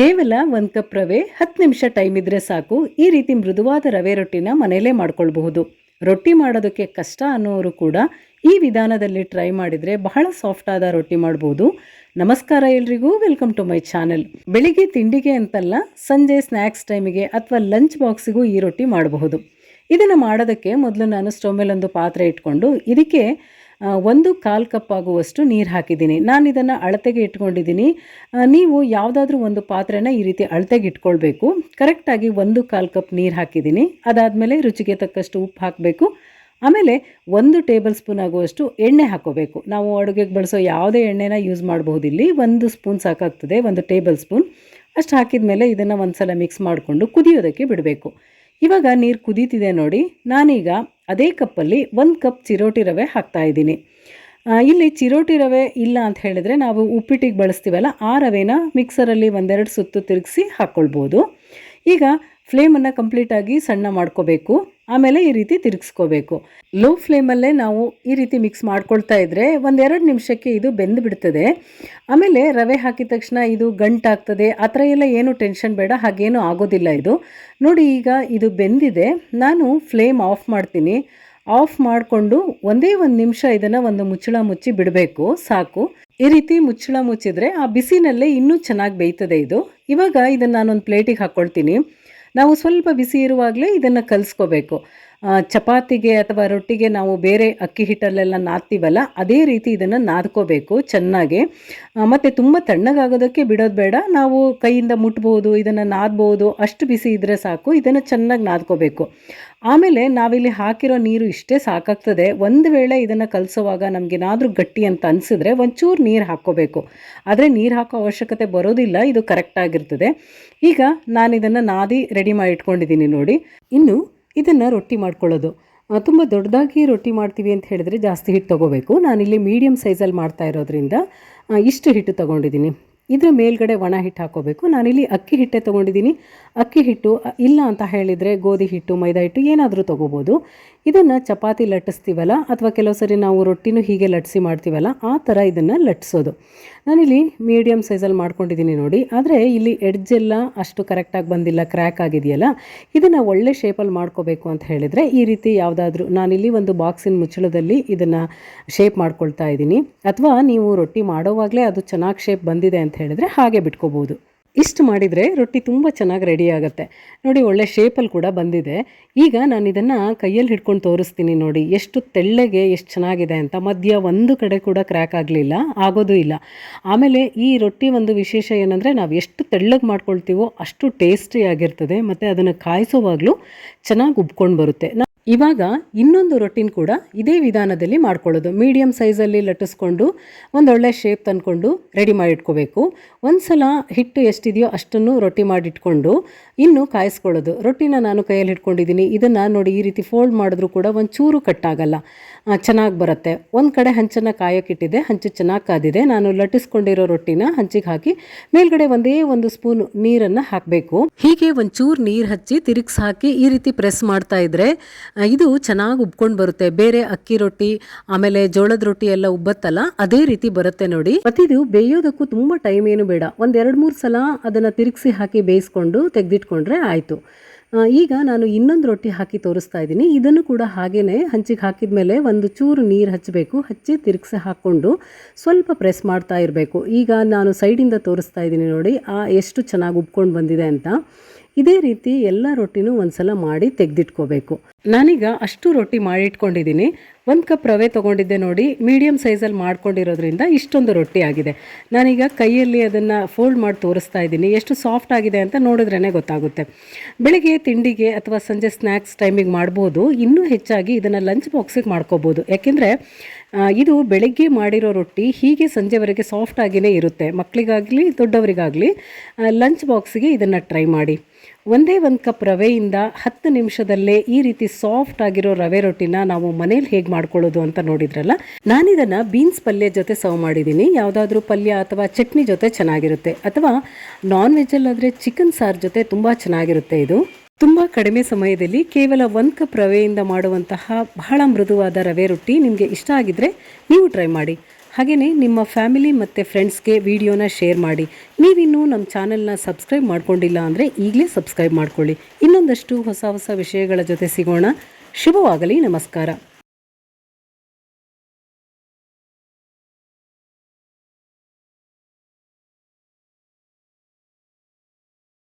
ಕೇವಲ 1 ಕಪ್ ರವೆ 10 ನಿಮಿಷ ಟೈಮ್ ಇದ್ರೆ ಸಾಕು. ಈ ರೀತಿ ಮೃದುವಾದ ರವೆ ರೊಟ್ಟಿನ ಮನೆಯಲ್ಲೇ ಮಾಡ್ಕೊಳ್ಬಹುದು. ರೊಟ್ಟಿ ಮಾಡೋದಕ್ಕೆ ಕಷ್ಟ ಅನ್ನೋರು ಕೂಡ ಈ ವಿಧಾನದಲ್ಲಿ ಟ್ರೈ ಮಾಡಿದರೆ ಬಹಳ ಸಾಫ್ಟ್ ಆದ ರೊಟ್ಟಿ ಮಾಡ್ಬೋದು. ನಮಸ್ಕಾರ ಎಲ್ರಿಗೂ, ವೆಲ್ಕಮ್ ಟು ಮೈ ಚಾನೆಲ್. ಬೆಳಿಗ್ಗೆ ತಿಂಡಿಗೆ ಅಂತಲ್ಲ, ಸಂಜೆ ಸ್ನ್ಯಾಕ್ಸ್ ಟೈಮಿಗೆ ಅಥವಾ ಲಂಚ್ ಬಾಕ್ಸಿಗೂ ಈ ರೊಟ್ಟಿ ಮಾಡಬಹುದು. ಇದನ್ನು ಮಾಡೋದಕ್ಕೆ ಮೊದಲು ನಾನು ಸ್ಟವ್ ಮೇಲೆ ಒಂದು ಪಾತ್ರೆ ಇಟ್ಕೊಂಡು ಇದಕ್ಕೆ 1/4 ಕಪ್ ಆಗುವಷ್ಟು ನೀರು ಹಾಕಿದ್ದೀನಿ. ನಾನು ಇದನ್ನು ಅಳತೆಗೆ ಇಟ್ಕೊಂಡಿದ್ದೀನಿ. ನೀವು ಯಾವುದಾದ್ರೂ ಒಂದು ಪಾತ್ರೆನ ಈ ರೀತಿ ಅಳತೆಗೆ ಇಟ್ಕೊಳ್ಬೇಕು. ಕರೆಕ್ಟಾಗಿ 1/4 ಕಪ್ ನೀರು ಹಾಕಿದ್ದೀನಿ. ಅದಾದಮೇಲೆ ರುಚಿಗೆ ತಕ್ಕಷ್ಟು ಉಪ್ಪು ಹಾಕಬೇಕು. ಆಮೇಲೆ 1 ಟೇಬಲ್ ಸ್ಪೂನ್ ಆಗುವಷ್ಟು ಎಣ್ಣೆ ಹಾಕೋಬೇಕು. ನಾವು ಅಡುಗೆಗೆ ಬಳಸೋ ಯಾವುದೇ ಎಣ್ಣೆನ ಯೂಸ್ ಮಾಡಬಹುದು. ಇಲ್ಲಿ 1 ಸ್ಪೂನ್ ಸಾಕಾಗ್ತದೆ, 1 ಟೇಬಲ್ ಸ್ಪೂನ್ ಅಷ್ಟು ಹಾಕಿದ ಮೇಲೆ ಇದನ್ನು ಒಂದು ಸಲ ಮಿಕ್ಸ್ ಮಾಡಿಕೊಂಡು ಕುದಿಯೋದಕ್ಕೆ ಬಿಡಬೇಕು. ಇವಾಗ ನೀರು ಕುದೀತಿದೆ ನೋಡಿ. ನಾನೀಗ ಅದೇ ಕಪ್ಪಲ್ಲಿ 1 ಕಪ್ ಚಿರೋಟಿ ರವೆ ಹಾಕ್ತಾಯಿದ್ದೀನಿ. ಇಲ್ಲಿ ಚಿರೋಟಿ ರವೆ ಇಲ್ಲ ಅಂತ ಹೇಳಿದ್ರೆ ನಾವು ಉಪ್ಪಿಟ್ಟಿಗೆ ಬಳಸ್ತೀವಲ್ಲ, ಆ ರವೆನ ಮಿಕ್ಸರಲ್ಲಿ 1-2 ಸುತ್ತು ತಿರುಗಿಸಿ ಹಾಕ್ಕೊಳ್ಬೋದು. ಈಗ ಫ್ಲೇಮನ್ನು ಕಂಪ್ಲೀಟಾಗಿ ಸಣ್ಣ ಮಾಡ್ಕೋಬೇಕು. ಆಮೇಲೆ ಈ ರೀತಿ ತಿರುಗಿಸ್ಕೋಬೇಕು. ಲೋ ಫ್ಲೇಮಲ್ಲೇ ನಾವು ಈ ರೀತಿ ಮಿಕ್ಸ್ ಮಾಡ್ಕೊಳ್ತಾ ಇದ್ದರೆ 1-2 ನಿಮಿಷಕ್ಕೆ ಇದು ಬೆಂದು ಬಿಡ್ತದೆ. ಆಮೇಲೆ ರವೆ ಹಾಕಿದ ತಕ್ಷಣ ಇದು ಗಂಟಾಗ್ತದೆ, ಆ ಥರ ಎಲ್ಲ ಏನು ಟೆನ್ಷನ್ ಬೇಡ, ಹಾಗೇನೂ ಆಗೋದಿಲ್ಲ ಇದು. ನೋಡಿ, ಈಗ ಇದು ಬೆಂದಿದೆ. ನಾನು ಫ್ಲೇಮ್ ಆಫ್ ಮಾಡ್ತೀನಿ. ಆಫ್ ಮಾಡಿಕೊಂಡು 1 ನಿಮಿಷ ಇದನ್ನು ಒಂದು ಮುಚ್ಚಳ ಮುಚ್ಚಿ ಬಿಡಬೇಕು, ಸಾಕು. ಈ ರೀತಿ ಮುಚ್ಚಳ ಮುಚ್ಚಿದ್ರೆ ಆ ಬಿಸಿನಲ್ಲೇ ಇನ್ನೂ ಚೆನ್ನಾಗಿ ಬೇಯ್ತದೆ ಇದು. ಇವಾಗ ಇದನ್ನು ನಾನೊಂದು ಪ್ಲೇಟಿಗೆ ಹಾಕ್ಕೊಳ್ತೀನಿ. ನಾವು ಸ್ವಲ್ಪ ಬಿಸಿ ಇರುವಾಗಲೇ ಇದನ್ನು ಕಲಿಸ್ಕೋಬೇಕು. ಚಪಾತಿಗೆ ಅಥವಾ ರೊಟ್ಟಿಗೆ ನಾವು ಬೇರೆ ಅಕ್ಕಿ ಹಿಟ್ಟಲ್ಲೆಲ್ಲ ನಾದ್ತೀವಲ್ಲ, ಅದೇ ರೀತಿ ಇದನ್ನು ನಾದ್ಕೋಬೇಕು ಚೆನ್ನಾಗಿ. ಮತ್ತು ತುಂಬ ತಣ್ಣಗಾಗೋದಕ್ಕೆ ಬಿಡೋದು ಬೇಡ. ನಾವು ಕೈಯಿಂದ ಮುಟ್ಬೋದು, ಇದನ್ನು ನಾದ್ಬೋದು. ಅಷ್ಟು ಬಿಸಿ ಇದ್ದರೆ ಸಾಕು. ಇದನ್ನು ಚೆನ್ನಾಗಿ ನಾದ್ಕೋಬೇಕು. ಆಮೇಲೆ ನಾವಿಲ್ಲಿ ಹಾಕಿರೋ ನೀರು ಇಷ್ಟೇ ಸಾಕಾಗ್ತದೆ. ಒಂದು ವೇಳೆ ಇದನ್ನು ಕಲಿಸೋವಾಗ ನಮಗೇನಾದರೂ ಗಟ್ಟಿ ಅಂತ ಅನಿಸಿದ್ರೆ ಒಂಚೂರು ನೀರು ಹಾಕ್ಕೋಬೇಕು. ಆದರೆ ನೀರು ಹಾಕೋ ಅವಶ್ಯಕತೆ ಬರೋದಿಲ್ಲ, ಇದು ಕರೆಕ್ಟಾಗಿರ್ತದೆ. ಈಗ ನಾನು ಇದನ್ನು ನಾದಿ ರೆಡಿ ಮಾಡಿ ಇಟ್ಕೊಂಡಿದ್ದೀನಿ ನೋಡಿ. ಇನ್ನು ಇದನ್ನು ರೊಟ್ಟಿ ಮಾಡ್ಕೊಳ್ಳೋದು. ತುಂಬ ದೊಡ್ಡದಾಗಿ ರೊಟ್ಟಿ ಮಾಡ್ತೀವಿ ಅಂತ ಹೇಳಿದರೆ ಜಾಸ್ತಿ ಹಿಟ್ಟು ತೊಗೋಬೇಕು. ನಾನಿಲ್ಲಿ ಮೀಡಿಯಮ್ ಸೈಜಲ್ಲಿ ಮಾಡ್ತಾ ಇರೋದ್ರಿಂದ ಇಷ್ಟು ಹಿಟ್ಟು ತೊಗೊಂಡಿದ್ದೀನಿ. ಇದರ ಮೇಲ್ಗಡೆ ಒಣ ಹಿಟ್ಟು ಹಾಕೋಬೇಕು. ನಾನಿಲ್ಲಿ ಅಕ್ಕಿ ಹಿಟ್ಟೆ ತೊಗೊಂಡಿದ್ದೀನಿ. ಅಕ್ಕಿ ಹಿಟ್ಟು ಇಲ್ಲ ಅಂತ ಹೇಳಿದರೆ ಗೋಧಿ ಹಿಟ್ಟು, ಮೈದಾ ಹಿಟ್ಟು ಏನಾದರೂ ತೊಗೋಬೋದು. ಇದನ್ನು ಚಪಾತಿ ಲಟ್ಟಿಸ್ತೀವಲ್ಲ, ಅಥವಾ ಕೆಲವು ಸರಿ ನಾವು ರೊಟ್ಟಿನೂ ಹೀಗೆ ಲಟ್ಟಿಸಿ ಮಾಡ್ತೀವಲ್ಲ, ಆ ಥರ ಇದನ್ನು ಲಟ್ಟಿಸೋದು. ನಾನಿಲ್ಲಿ ಮೀಡಿಯಮ್ ಸೈಜಲ್ಲಿ ಮಾಡ್ಕೊಂಡಿದ್ದೀನಿ ನೋಡಿ. ಆದರೆ ಇಲ್ಲಿ ಎಡ್ಜೆಲ್ಲ ಅಷ್ಟು ಕರೆಕ್ಟಾಗಿ ಬಂದಿಲ್ಲ, ಕ್ರ್ಯಾಕ್ ಆಗಿದೆಯಲ್ಲ. ಇದನ್ನು ಒಳ್ಳೆ ಶೇಪಲ್ಲಿ ಮಾಡ್ಕೋಬೇಕು ಅಂತ ಹೇಳಿದರೆ ಈ ರೀತಿ ಯಾವುದಾದ್ರೂ, ನಾನಿಲ್ಲಿ ಒಂದು ಬಾಕ್ಸಿನ ಮುಚ್ಚಳದಲ್ಲಿ ಇದನ್ನು ಶೇಪ್ ಮಾಡ್ಕೊಳ್ತಾ ಇದ್ದೀನಿ. ಅಥವಾ ನೀವು ರೊಟ್ಟಿ ಮಾಡೋವಾಗಲೇ ಅದು ಚೆನ್ನಾಗಿ ಶೇಪ್ ಬಂದಿದೆ ಅಂತ ಹೇಳಿದರೆ ಹಾಗೆ ಬಿಟ್ಕೋಬೋದು. ಇಷ್ಟು ಮಾಡಿದರೆ ರೊಟ್ಟಿ ತುಂಬ ಚೆನ್ನಾಗಿ ರೆಡಿ ಆಗುತ್ತೆ ನೋಡಿ. ಒಳ್ಳೆ ಶೇಪಲ್ಲಿ ಕೂಡ ಬಂದಿದೆ. ಈಗ ನಾನು ಇದನ್ನು ಕೈಯಲ್ಲಿ ಹಿಡ್ಕೊಂಡು ತೋರಿಸ್ತೀನಿ ನೋಡಿ, ಎಷ್ಟು ತೆಳ್ಳಗೆ ಎಷ್ಟು ಚೆನ್ನಾಗಿದೆ ಅಂತ. ಮಧ್ಯ ಒಂದು ಕಡೆ ಕೂಡ ಕ್ರ್ಯಾಕ್ ಆಗಲಿಲ್ಲ, ಆಗೋದು ಇಲ್ಲ. ಆಮೇಲೆ ಈ ರೊಟ್ಟಿ ಒಂದು ವಿಶೇಷ ಏನಂದರೆ, ನಾವು ಎಷ್ಟು ತೆಳ್ಳಗೆ ಮಾಡ್ಕೊಳ್ತೀವೋ ಅಷ್ಟು ಟೇಸ್ಟಿಯಾಗಿರ್ತದೆ. ಮತ್ತು ಅದನ್ನು ಕಾಯಿಸೋವಾಗಲೂ ಚೆನ್ನಾಗಿ ಉಬ್ಕೊಂಡು ಬರುತ್ತೆ. ಇವಾಗ ಇನ್ನೊಂದು ರೊಟ್ಟಿನ ಕೂಡ ಇದೇ ವಿಧಾನದಲ್ಲಿ ಮಾಡ್ಕೊಳ್ಳೋದು. ಮೀಡಿಯಮ್ ಸೈಜಲ್ಲಿ ಲಟ್ಟಿಸ್ಕೊಂಡು ಒಂದೊಳ್ಳೆ ಶೇಪ್ ತಂದ್ಕೊಂಡು ರೆಡಿ ಮಾಡಿಟ್ಕೋಬೇಕು. ಒಂದು ಸಲ ಹಿಟ್ಟು ಎಷ್ಟಿದೆಯೋ ಅಷ್ಟನ್ನು ರೊಟ್ಟಿ ಮಾಡಿಟ್ಕೊಂಡು ಇನ್ನು ಕಾಯಿಸ್ಕೊಳ್ಳೋದು. ರೊಟ್ಟಿನ ನಾನು ಕೈಯಲ್ಲಿ ಹಿಡ್ಕೊಂಡಿದ್ದೀನಿ. ಇದನ್ನು ನೋಡಿ, ಈ ರೀತಿ ಫೋಲ್ಡ್ ಮಾಡಿದ್ರೂ ಕೂಡ ಒಂಚೂರು ಕಟ್ಟಾಗಲ್ಲ, ಚೆನ್ನಾಗಿ ಬರುತ್ತೆ. ಒಂದು ಕಡೆ ಹಂಚನ್ನು ಕಾಯೋಕ್ಕಿಟ್ಟಿದೆ, ಹಂಚು ಚೆನ್ನಾಗಿ ಕಾದಿದೆ. ನಾನು ಲಟ್ಟಿಸ್ಕೊಂಡಿರೋ ರೊಟ್ಟಿನ ಹಂಚಿಗೆ ಹಾಕಿ ಮೇಲ್ಗಡೆ 1 ಸ್ಪೂನ್ ನೀರನ್ನು ಹಾಕಬೇಕು. ಹೀಗೆ ಒಂಚೂರು ನೀರು ಹಚ್ಚಿ ತಿರುಗಿಸಿ ಹಾಕಿ ಈ ರೀತಿ ಪ್ರೆಸ್ ಮಾಡ್ತಾ ಇದ್ರೆ ಇದು ಚೆನ್ನಾಗಿ ಉಬ್ಕೊಂಡು ಬರುತ್ತೆ. ಬೇರೆ ಅಕ್ಕಿ ರೊಟ್ಟಿ ಆಮೇಲೆ ಜೋಳದ ರೊಟ್ಟಿ ಎಲ್ಲ ಉಬ್ಬತ್ತಲ್ಲ, ಅದೇ ರೀತಿ ಬರುತ್ತೆ ನೋಡಿ. ಮತ್ತು ಇದು ಬೇಯೋದಕ್ಕೂ ತುಂಬ ಟೈಮ್ ಏನು ಬೇಡ. 1-2-3 ಸಲ ಅದನ್ನು ತಿರುಗಿಸಿ ಹಾಕಿ ಬೇಯಿಸ್ಕೊಂಡು ತೆಗೆದಿಟ್ಕೊಂಡ್ರೆ ಆಯಿತು. ಈಗ ನಾನು ಇನ್ನೊಂದು ರೊಟ್ಟಿ ಹಾಕಿ ತೋರಿಸ್ತಾ ಇದ್ದೀನಿ. ಇದನ್ನು ಕೂಡ ಹಾಗೇ ಹಂಚಿಗೆ ಹಾಕಿದ ಮೇಲೆ ಒಂದು ಚೂರು ನೀರು ಹಚ್ಚಬೇಕು. ಹಚ್ಚಿ ತಿರುಗಿಸಿ ಹಾಕ್ಕೊಂಡು ಸ್ವಲ್ಪ ಪ್ರೆಸ್ ಮಾಡ್ತಾ ಇರಬೇಕು. ಈಗ ನಾನು ಸೈಡಿಂದ ತೋರಿಸ್ತಾ ಇದ್ದೀನಿ ನೋಡಿ, ಎಷ್ಟು ಚೆನ್ನಾಗಿ ಉಬ್ಕೊಂಡು ಬಂದಿದೆ ಅಂತ. ಇದೇ ರೀತಿ ಎಲ್ಲ ರೊಟ್ಟಿನೂ ಒಂದು ಸಲ ಮಾಡಿ ತೆಗೆದಿಟ್ಕೋಬೇಕು. ನಾನೀಗ ಅಷ್ಟು ರೊಟ್ಟಿ ಮಾಡಿಟ್ಕೊಂಡಿದ್ದೀನಿ. 1 ಕಪ್ ರವೆ ತೊಗೊಂಡಿದ್ದೆ ನೋಡಿ. ಮೀಡಿಯಮ್ ಸೈಜಲ್ಲಿ ಮಾಡ್ಕೊಂಡಿರೋದ್ರಿಂದ ಇಷ್ಟೊಂದು ರೊಟ್ಟಿ ಆಗಿದೆ. ನಾನೀಗ ಕೈಯಲ್ಲಿ ಅದನ್ನು ಫೋಲ್ಡ್ ಮಾಡಿ ತೋರಿಸ್ತಾ ಇದ್ದೀನಿ. ಎಷ್ಟು ಸಾಫ್ಟ್ ಆಗಿದೆ ಅಂತ ನೋಡಿದ್ರೇ ಗೊತ್ತಾಗುತ್ತೆ. ಬೆಳಿಗ್ಗೆ ತಿಂಡಿಗೆ ಅಥವಾ ಸಂಜೆ ಸ್ನ್ಯಾಕ್ಸ್ ಟೈಮಿಗೆ ಮಾಡ್ಬೋದು. ಇನ್ನೂ ಹೆಚ್ಚಾಗಿ ಇದನ್ನು ಲಂಚ್ ಬಾಕ್ಸಿಗೆ ಮಾಡ್ಕೋಬೋದು. ಯಾಕೆಂದರೆ ಇದು ಬೆಳಗ್ಗೆ ಮಾಡಿರೋ ರೊಟ್ಟಿ ಹೀಗೆ ಸಂಜೆವರೆಗೆ ಸಾಫ್ಟ್ ಆಗಿಯೇ ಇರುತ್ತೆ. ಮಕ್ಕಳಿಗಾಗಲಿ ದೊಡ್ಡವರಿಗಾಗಲಿ ಲಂಚ್ ಬಾಕ್ಸಿಗೆ ಇದನ್ನು ಟ್ರೈ ಮಾಡಿ. 1 ಕಪ್ ರವೆಯಿಂದ 10 ನಿಮಿಷದಲ್ಲೇ ಈ ರೀತಿ ಸಾಫ್ಟ್ ಆಗಿರೋ ರವೆ ರೊಟ್ಟಿನ ನಾವು ಮನೇಲಿ ಹೇಗೆ ಮಾಡ್ಕೊಳ್ಳೋದು ಅಂತ ನೋಡಿದ್ರಲ್ಲ. ನಾನಿದನ್ನು ಬೀನ್ಸ್ ಪಲ್ಯ ಜೊತೆ ಸರ್ವ್ ಮಾಡಿದ್ದೀನಿ. ಯಾವುದಾದ್ರೂ ಪಲ್ಯ ಅಥವಾ ಚಟ್ನಿ ಜೊತೆ ಚೆನ್ನಾಗಿರುತ್ತೆ. ಅಥವಾ ನಾನ್ ವೆಜ್ಜಲ್ಲಾದರೆ ಚಿಕನ್ ಸಾರು ಜೊತೆ ತುಂಬ ಚೆನ್ನಾಗಿರುತ್ತೆ. ಇದು ತುಂಬ ಕಡಿಮೆ ಸಮಯದಲ್ಲಿ ಕೇವಲ 1 ಕಪ್ ರವೆಯಿಂದ ಮಾಡುವಂತಹ ಬಹಳ ಮೃದುವಾದ ರವೆ ರೊಟ್ಟಿ ನಿಮಗೆ ಇಷ್ಟ ಆಗಿದ್ರೆ ನೀವು ಟ್ರೈ ಮಾಡಿ. ಹಾಗೆಯೇ ನಿಮ್ಮ ಫ್ಯಾಮಿಲಿ ಮತ್ತು ಫ್ರೆಂಡ್ಸ್ಗೆ ವಿಡಿಯೋನ ಶೇರ್ ಮಾಡಿ. ನೀವಿನ್ನೂ ನಮ್ಮ ಚಾನೆಲ್ನ ಸಬ್ಸ್ಕ್ರೈಬ್ ಮಾಡ್ಕೊಂಡಿಲ್ಲ ಅಂದರೆ ಈಗಲೇ ಸಬ್ಸ್ಕ್ರೈಬ್ ಮಾಡ್ಕೊಳ್ಳಿ. ಇನ್ನೊಂದಷ್ಟು ಹೊಸ ಹೊಸ ವಿಷಯಗಳ ಜೊತೆ ಸಿಗೋಣ. ಶುಭವಾಗಲಿ. ನಮಸ್ಕಾರ.